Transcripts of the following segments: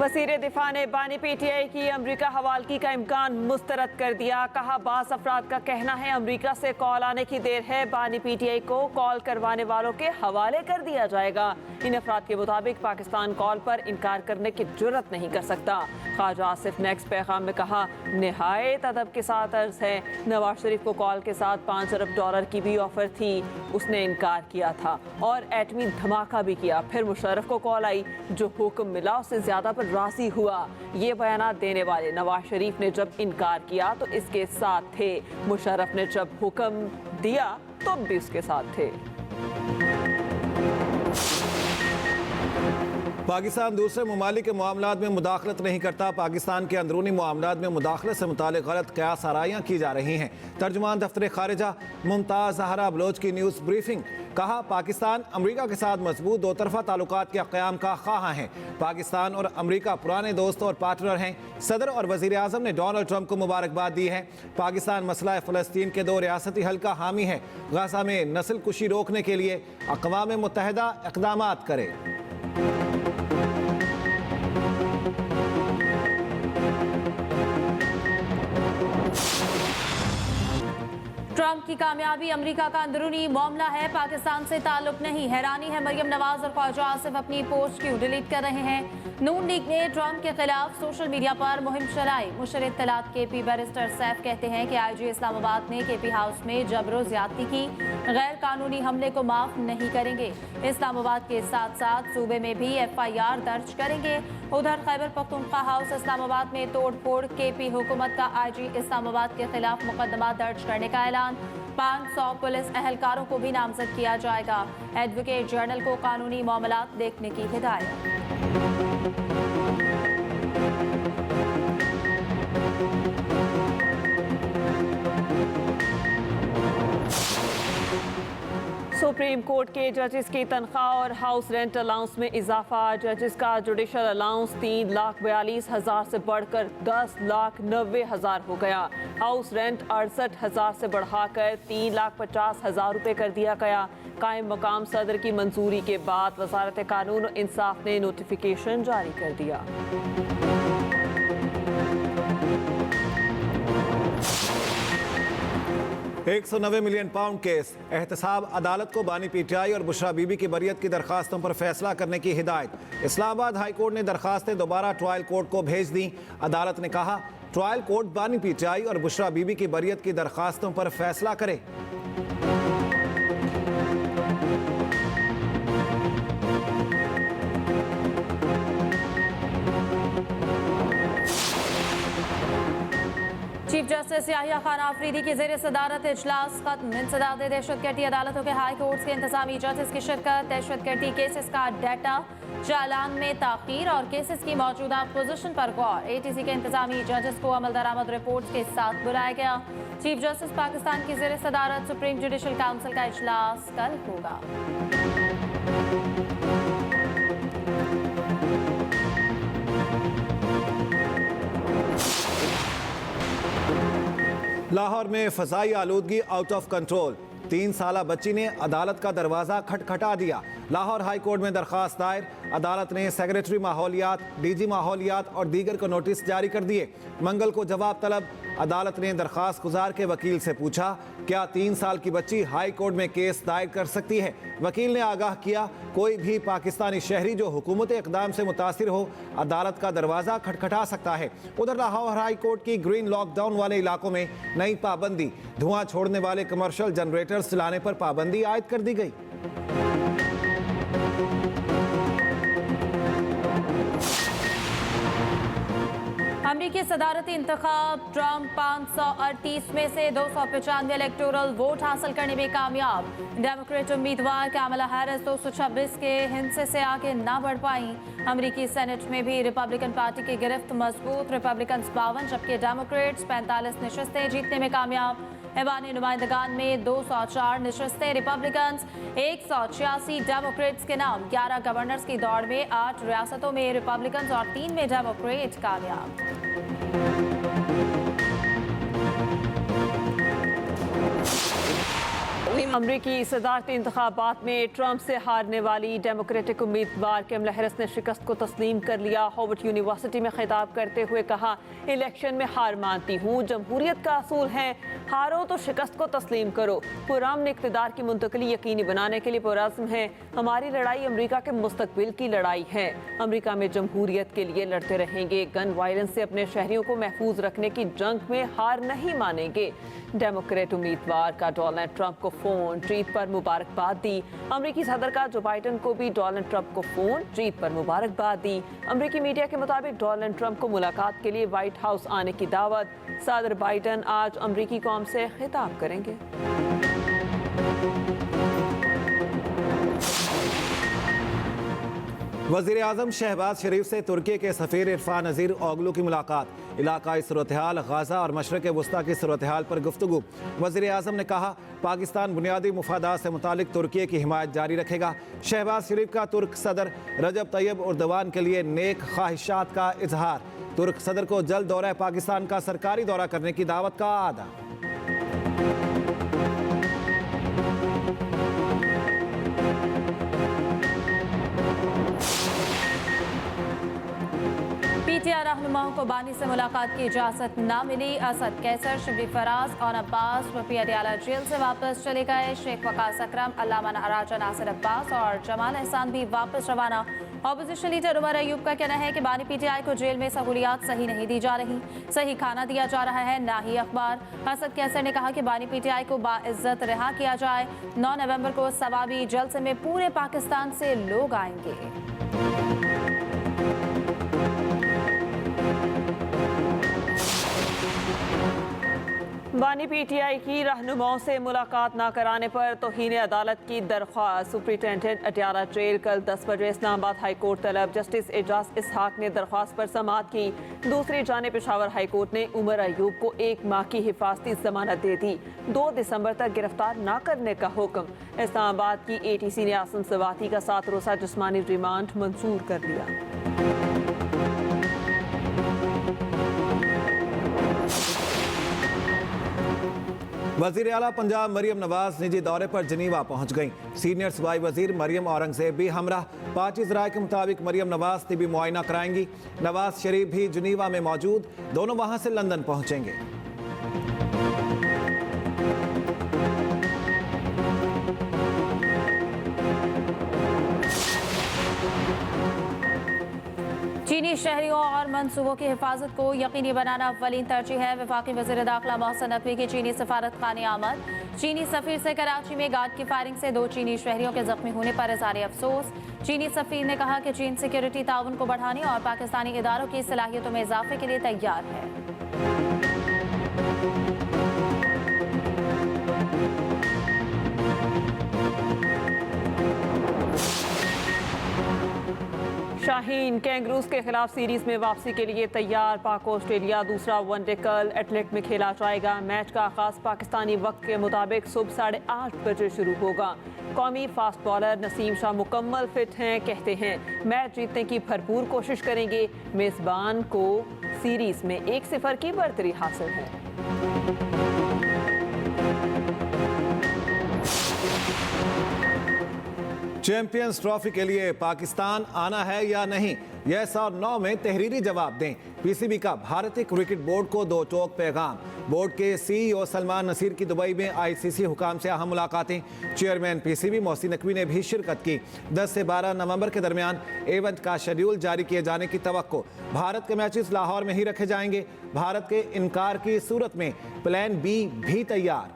वज़ीर दिफा ने बानी पीटीआई की अमरीका हवालगी का इम्कान मुस्तरद कर दिया। कहा, बास अफराद का कहना है अमरीका से कॉल आने की देर है, बानी पीटीआई को कॉल करवाने वालों के हवाले कर दिया जाएगा। इन अफराद के मुताबिक पाकिस्तान कॉल पर इनकार करने की जुर्रत नहीं कर सकता। ख्वाजा आसिफ ने नेक्स्ट पैगाम में कहा, निहायत अदब के साथ अर्ज है, नवाज शरीफ को कॉल के साथ $5 अरब की भी ऑफर थी, उसने इनकार किया था और एटमी धमाका भी किया। फिर मुशर्रफ को कॉल आई, जो हुक्म मिला उससे ज्यादा पर राजी हुआ। ये बयानात देने वाले नवाज शरीफ ने जब इनकार किया तो इसके साथ थे, मुशर्रफ ने जब हुक्म दिया तो भी उसके साथ थे। पाकिस्तान दूसरे ममालिक के मामलात में मुदाखलत नहीं करता। पाकिस्तान के अंदरूनी मामलात में मुदाखलत से मुतालिक गलत कयास आराइयाँ की जा रही हैं। तर्जुमान दफ्तर खारिजा मुमताज़ ज़हरा बलोच की न्यूज़ ब्रीफिंग। कहा, पाकिस्तान अमरीका के साथ मजबूत दो तरफा ताल्लुकात के क़याम का ख्वाह है। पाकिस्तान और अमरीका पुराने दोस्त और पार्टनर हैं। सदर और वज़ीर आज़म ने डोनाल्ड ट्रंप को मुबारकबाद दी है। पाकिस्तान मसला फ़लस्तीन के 2 रियासती हल का हामी है। गाज़ा में नस्ल कुशी रोकने के लिए अक़वाम मुत्तहिदा इक़दामात करे। ट्रंप की कामयाबी अमेरिका का अंदरूनी मामला है, पाकिस्तान से ताल्लुक नहीं। हैरानी है मरियम नवाज और ख्वाजा आसिफ अपनी पोस्ट क्यों डिलीट कर रहे हैं। नून लीग ने ट्रंप के खिलाफ सोशल मीडिया पर मुहिम चलाई। मुशर इत्तलात केपी बैरिस्टर सैफ कहते हैं कि आईजी इस्लामाबाद ने केपी हाउस में जबरो ज्यादती की गैर कानूनी हमले को माफ नहीं करेंगे। इस्लामाबाद के साथ साथ सूबे में भी FIR दर्ज करेंगे। उधर खैबर पख्तूनख्वा हाउस इस्लामाबाद में तोड़ फोड़, केपी हुकूमत का आईजी इस्लामाबाद के खिलाफ मुकदमा दर्ज करने का ऐलान। 500 पुलिस एहलकारों को भी नामजद किया जाएगा। एडवोकेट जनरल को कानूनी मामलात देखने की हिदायत। सुप्रीम कोर्ट के जजेस की तनख्वाह और हाउस रेंट अलाउंस में इजाफा। जजेस का जुडिशल अलाउंस 3,42,000 से बढ़कर 10,90,000 हो गया। हाउस रेंट 68,000 से बढ़ाकर 3,50,000 रुपये कर दिया गया। कायम मकाम सदर की मंजूरी के बाद वजारत कानून और इंसाफ ने नोटिफिकेशन जारी कर दिया। 190 मिलियन पाउंड केस। एहतसाब अदालत को बानी पीटीआई और बुशरा बीबी की बरियत की दरखास्तों पर फैसला करने की हिदायत। इस्लामाबाद हाई कोर्ट ने दरखास्तें दोबारा ट्रायल कोर्ट को भेज दी। अदालत ने कहा, ट्रायल कोर्ट बानी पीटीआई और बुशरा बीबी की बरियत की दरखास्तों पर फैसला करे। चीफ जस्टिस याहिया खान आफरीदी की ज़ेर सदारत इजलास खत्म। इंसदाद दहशतगर्दी अदालतों के हाई कोर्ट के इंतजामी जजेस की शिरकत। दहशतगर्दी केसेस का डाटा चालान में ताख़ीर और केसेस की मौजूदा पोजीशन पर गौर। ATC के इंतजामी जजेस को अमल दरामद रिपोर्ट के साथ बुलाया गया। चीफ जस्टिस पाकिस्तान की ज़ेर सदारत सुप्रीम जुडिशल काउंसिल का इजलास कल होगा। लाहौर में फ़ज़ाई आलूदगी आउट ऑफ कंट्रोल। 3 साला बच्ची ने अदालत का दरवाज़ा खटखटा दिया। लाहौर हाई कोर्ट में दरख्वास्त दायर। अदालत ने सेक्रेटरी माहौलियात, DG माहौलियात और दीगर को नोटिस जारी कर दिए। मंगल को जवाब तलब। अदालत ने दरख्वास्त गुजार के वकील से पूछा, क्या 3 साल की बच्ची हाई कोर्ट में केस दायर कर सकती है। वकील ने आगाह किया, कोई भी पाकिस्तानी शहरी जो हुकूमत इक़दाम से मुतासिर हो अदालत का दरवाज़ा खटखटा सकता है। उधर लाहौर हाई कोर्ट की ग्रीन लॉकडाउन वाले इलाकों में नई पाबंदी। धुआं छोड़ने वाले कमर्शियल जनरेटर्स चलाने पर पाबंदी आयद कर दी गई। अमरीकी सदारती इंतखाब। ट्रंप 538 में से 295 इलेक्टोरल वोट हासिल करने में कामयाब। डेमोक्रेट उम्मीदवार कामला हैरिस 226 के हिस्से से आगे ना बढ़ पाई। अमरीकी सेनेट में भी रिपब्लिकन पार्टी की गिरफ्त मजबूत। रिपब्लिकन 52 जबकि डेमोक्रेट्स 45 नशस्तें जीतने में कामयाब। ऐवान नुमाइंदगान में 204 नशस्तें रिपब्लिकन, 186 डेमोक्रेट्स के नाम। 11 गवर्नर्स की दौड़ में 8 रियासतों में रिपब्लिकन और 3 में डेमोक्रेट कामयाब। We अमरीकी सदारती इंतखाबात में ट्रंप से हारने वाली डेमोक्रेटिक उम्मीदवार कमला हैरिस ने शिकस्त को तस्लीम कर लिया। हार्वर्ड यूनिवर्सिटी में खिताब करते हुए कहा, इलेक्शन में हार मानती हूँ, जमहूरियत का असूल है, हारो तो शिकस्त को तस्लीम करो। पुरअमन इक़्तिदार की मुंतकली यकीनी बनाने के लिए पुरअज़्म है। हमारी लड़ाई अमरीका के मुस्तकबिल की लड़ाई है। अमरीका में जमहूरियत के लिए लड़ते रहेंगे। गन वायलेंस से अपने शहरियों को महफूज रखने की जंग में हार नहीं मानेंगे। डेमोक्रेट उम्मीदवार का डोनाल्ड ट्रंप को फोन, जीत पर मुबारकबाद दी। अमरीकी सदर का जो बाइडन को भी डोनाल्ड ट्रंप को फोन, जीत पर मुबारकबाद दी। अमरीकी मीडिया के मुताबिक डोनाल्ड ट्रंप को मुलाकात के लिए व्हाइट हाउस आने की दावत। सदर बाइडन आज अमरीकी कौम से खिताब करेंगे। वज़ीर आज़म शहबाज शरीफ से तुर्की के सफ़ीर इरफान नज़ीर ओगलू की मुलाकात। इलाकाई सूरत-ए-हाल, गाज़ा और मशरक़ वस्ता की सूरत-ए-हाल पर गुफ्तगू। वज़ीर आज़म ने कहा, पाकिस्तान बुनियादी मुफादात से मुतालिक तुर्की की हिमायत जारी रखेगा। शहबाज शरीफ का तुर्क सदर रजब तैयब उर्दवान के लिए नेक ख्वाहिशात का इजहार। तुर्क सदर को जल्द दौरा पाकिस्तान का सरकारी दौरा करने की दावत का आदा। पीटीआई रहनुमाओं को बानी से मुलाकात की इजाजत न मिली। असद कैसर, शिबली फराज और अब्बास पटियाला जेल से वापस चले गए। शेख वकास अकरम, अल्लामा राजा नासिर अब्बास और जमाल एहसान भी वापस रवाना। ऑपोजिशन लीडर उमर अयूब का कहना है कि बानी पीटीआई को जेल में सहूलियात सही नहीं दी जा रही, सही खाना दिया जा रहा है, ना ही अखबार। असद कैसर ने कहा कि बानी पीटीआई को बाइज्जत रिहा किया जाए। 9 नवंबर को सवाबी जलसे में पूरे पाकिस्तान से लोग आएंगे। बानी पीटीआई की रहनुमाओं से मुलाकात न कराने पर तौहीन अदालत की दरख्वास्त। सुप्रिंटेंडेंट अटियाला जेल कल 10 बजे इस्लामाबाद हाई कोर्ट तलब। जस्टिस एजाज इसहाक ने दरख्वास्त पर समाअत की। दूसरी जानिब पेशावर हाई कोर्ट ने उमर अयूब को 1 माह की हिफाजती जमानत दे दी। 2 दिसंबर तक गिरफ्तार न करने का हुक्म। इस्लामाबाद की ATC ने आसम सवाती का 7 रोज़ा जिस्मानी रिमांड मंजूर कर लिया। वज़ीर आला पंजाब मरियम नवाज निजी दौरे पर जनीवा पहुंच गईं। सीनियर सूबाई वज़ीर मरियम औरंगजेब भी हमरा। पार्टी ज़राए के मुताबिक मरियम नवाज तिबी मुआयना कराएंगी। नवाज शरीफ भी जनीवा में मौजूद, दोनों वहां से लंदन पहुंचेंगे। चीनी शहरियों और मनसूबों की हिफाजत को यकीनी बनाना अव्वलीन तरजीह है। वफाकी वज़ीर दाखिला मोहसिन नकवी की चीनी सफारत खाने आमद। चीनी सफीर से कराची में गार्ड की फायरिंग से 2 चीनी शहरियों के जख्मी होने पर इज़हार अफसोस। चीनी सफीर ने कहा कि चीन सिक्योरिटी ताउन को बढ़ाने और पाकिस्तानी इदारों की सलाहियतों में इजाफे के लिए तैयार है। शाहीन कैंगरूज के खिलाफ सीरीज में वापसी के लिए तैयार। पाक ऑस्ट्रेलिया दूसरा वनडे कल एटलेट में खेला जाएगा। मैच का आगाज पाकिस्तानी वक्त के मुताबिक सुबह 8:30 बजे शुरू होगा। कौमी फास्ट बॉलर नसीम शाह मुकम्मल फिट हैं, कहते हैं मैच जीतने की भरपूर कोशिश करेंगे। मेजबान को सीरीज में 1-0 की बढ़तरी हासिल है। चैंपियंस ट्रॉफी के लिए पाकिस्तान आना है या नहीं, यस और नो में तहरीरी जवाब दें। PCB का भारतीय क्रिकेट बोर्ड को 2 टोक पैगाम। बोर्ड के CEO सलमान नसीर की दुबई में ICC हुकाम से अहम मुलाकातें। चेयरमैन PCB मोहसिन नकवी ने भी शिरकत की। 10 से 12 नवंबर के दरमियान इवेंट का शेड्यूल जारी किए जाने की तवक्को। भारत के मैचेस लाहौर में ही रखे जाएंगे। भारत के इनकार की सूरत में प्लान B भी तैयार।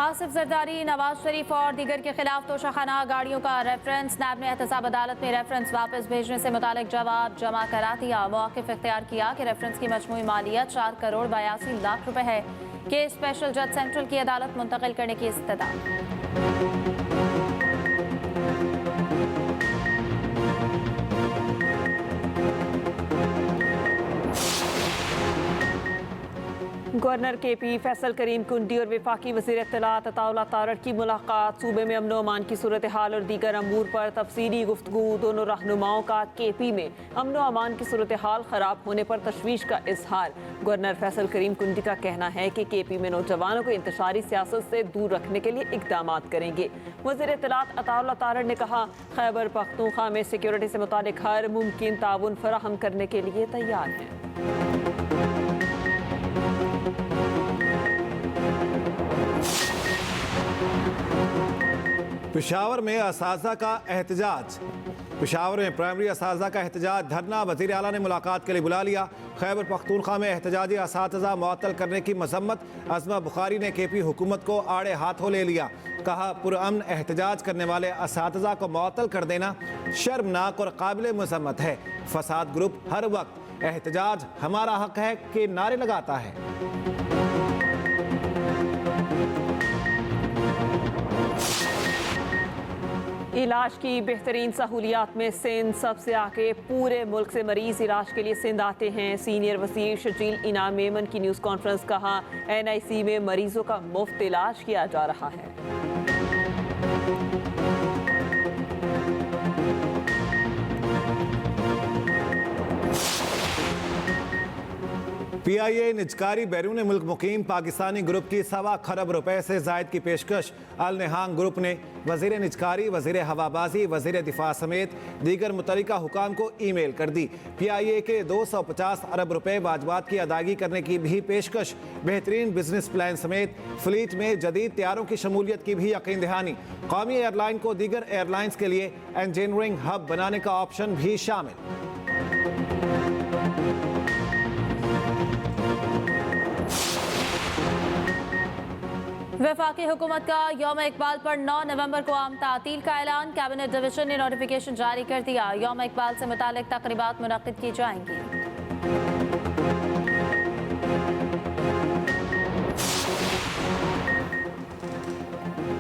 आसिफ जरदारी, नवाज शरीफ और दीगर के खिलाफ तोशाखाना गाड़ियों का रेफरेंस। नैब ने एहतसाब अदालत में रेफरेंस वापस भेजने से मुतालिक जवाब जमा करा दिया। मौक़िफ़ इख्तियार किया कि रेफरेंस की मजमूई मालियत 4 करोड़ 82 लाख रुपए है। केस स्पेशल जज सेंट्रल की अदालत मुंतकिल करने की इस्तदा। गवर्नर केपी फैसल करीम कुंडी और वफाकी वज़ीर इत्तलात अताउल्लाह तारड़ की मुलाकात। सूबे में अमन अमान की सूरत हाल और दीगर अमूर पर तफसीली गुफ्तगू। दोनों रहनुमाओं का केपी में अमन अमान की सूरत हाल ख़राब होने पर तशवीश का इजहार। गवर्नर फैसल करीम कुंडी का कहना है कि केपी में नौजवानों को इंतशारी सियासत से दूर रखने के लिए इकदाम करेंगे। वज़ीर इत्तलात अताउल्लाह तारड़ ने कहा, खैबर पख्तूनख्वा में सिक्योरिटी से मुतालिक हर मुमकिन ताउन फराहम करने के लिए तैयार हैं। पेशावर में असातिज़ा का एहतजाज। पेशावर में प्राइमरी असातिज़ा का एहतजाज धरना वज़ीर आला ने मुलाकात के लिए बुला लिया। खैबर पख्तूनख्वा में एहतजाजी असातिज़ा मुअत्तल करने की मजम्मत। अज़मा बुखारी ने केपी हुकूमत को आड़े हाथों ले लिया। कहा, पुरअमन एहतजाज करने वाले असातिज़ा को मुअत्तल कर देना शर्मनाक और काबिल मजम्मत है। फसाद ग्रुप हर वक्त एहतजाज हमारा हक है के नारे लगाता है। इलाज की बेहतरीन सहूलियात में सिंध सबसे आगे। पूरे मुल्क से मरीज इलाज के लिए सिंध आते हैं। सीनियर वज़ीर शजील इनाम मेमन की न्यूज़ कॉन्फ्रेंस। कहा, NIC में मरीजों का मुफ्त इलाज किया जा रहा है। PIA निजकारी बैरून मुल्क मुकीम पाकिस्तानी ग्रुप की 1.25 खरब रुपए से जायद की पेशकश। अल नेहांग ग्रुप ने वज़ीर निजकारी, वज़ीर हवाबाजी, वज़ीर दिफा समेत दीगर मुतल्लिका हुकाम को ईमेल कर दी। PIA के 250 अरब रुपए वाजबात की अदायगी करने की भी पेशकश। बेहतरीन बिजनेस प्लान समेत फ्लीट में जदीद तैयारों की शमूलियत की भी यकीन दहानी। कौमी एयरलाइन को दीगर एयरलाइंस के लिए इंजीनियरिंग हब बनाने का ऑप्शन भी शामिल। वफाकी हुकूमत का यौम इकबाल पर 9 नवंबर को आम तातील का ऐलान। कैबिनेट डिवीजन ने नोटिफिकेशन जारी कर दिया। यौम इकबाल से मुतालिक तकरीबात मुनक्किद की जाएंगी।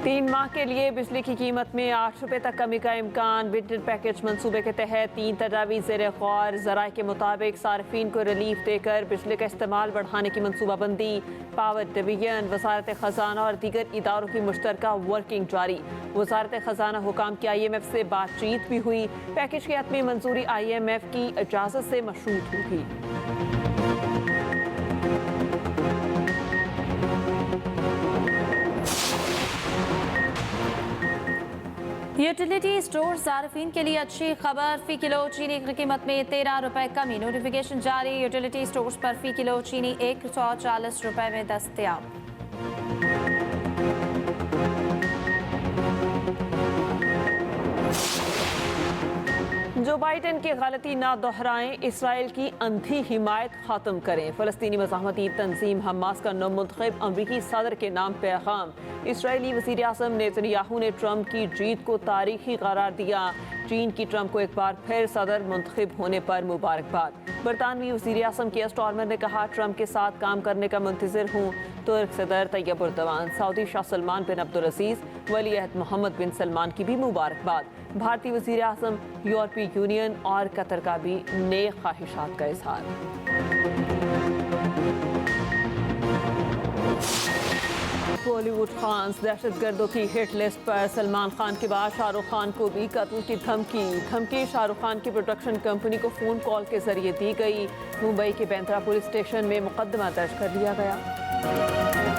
3 माह के लिए बिजली की कीमत में 8 रुपये तक कमी का इम्कान। विंटर पैकेज मंसूबे के तहत 3 तजावीज़ ज़ेर गौर। ज़राए के मुताबिक सार्फिन को रिलीफ देकर बिजली का इस्तेमाल बढ़ाने की मनसूबाबंदी। पावर डिवीजन, वजारत ख़जाना और दीगर इदारों की मुश्तरका वर्किंग जारी। वजारत ख़जाना हुकाम की IMF से बातचीत भी हुई। पैकेज की हतमी मंजूरी IMF की इजाज़त से मशरूत होगी। यूटिलिटी स्टोर सार्फिन के लिए अच्छी खबर। फी किलो चीनी की कीमत में 13 रुपए कमी। नोटिफिकेशन जारी। यूटिलिटी स्टोर्स पर फी किलो चीनी 140 रुपए में दस्तयाब। जो बाइडेन की गलती ना दोहराएं, इसराइल की अंधी हिमायत खत्म करें। फलस्तीनी मज़ाहमती तंजीम हमास का नवमुंतखब अमरीकी सदर के नाम पैगाम। इसराइली वज़ीर आज़म नेतन्याहू ने ट्रंप की जीत को तारीखी करार दिया। चीन की ट्रंप को एक बार फिर सदर मुंतखब होने पर मुबारकबाद। बरतानवी वज़ीर आज़म कियर स्टारमर ने कहा, ट्रंप के साथ काम करने का मुंतज़िर हूँ। तुर्क सदर तैयब उर्दवान, सऊदी शाह सलमान बिन अब्दुल अजीज़, वली अहद मोहम्मद बिन सलमान की भी मुबारकबाद। भारतीय वज़ीर आज़म, यूरोपीय यूनियन और कतर का भी नेक ख्वाहिशात का इजहार। बॉलीवुड खान्स, दहशतगर्दों की हिट लिस्ट पर सलमान खान के बाद शाहरुख खान को भी कत्ल की धमकी शाहरुख खान की प्रोडक्शन कंपनी को फ़ोन कॉल के जरिए दी गई। मुंबई के बैंड्रा पुलिस स्टेशन में मुकदमा दर्ज कर लिया गया।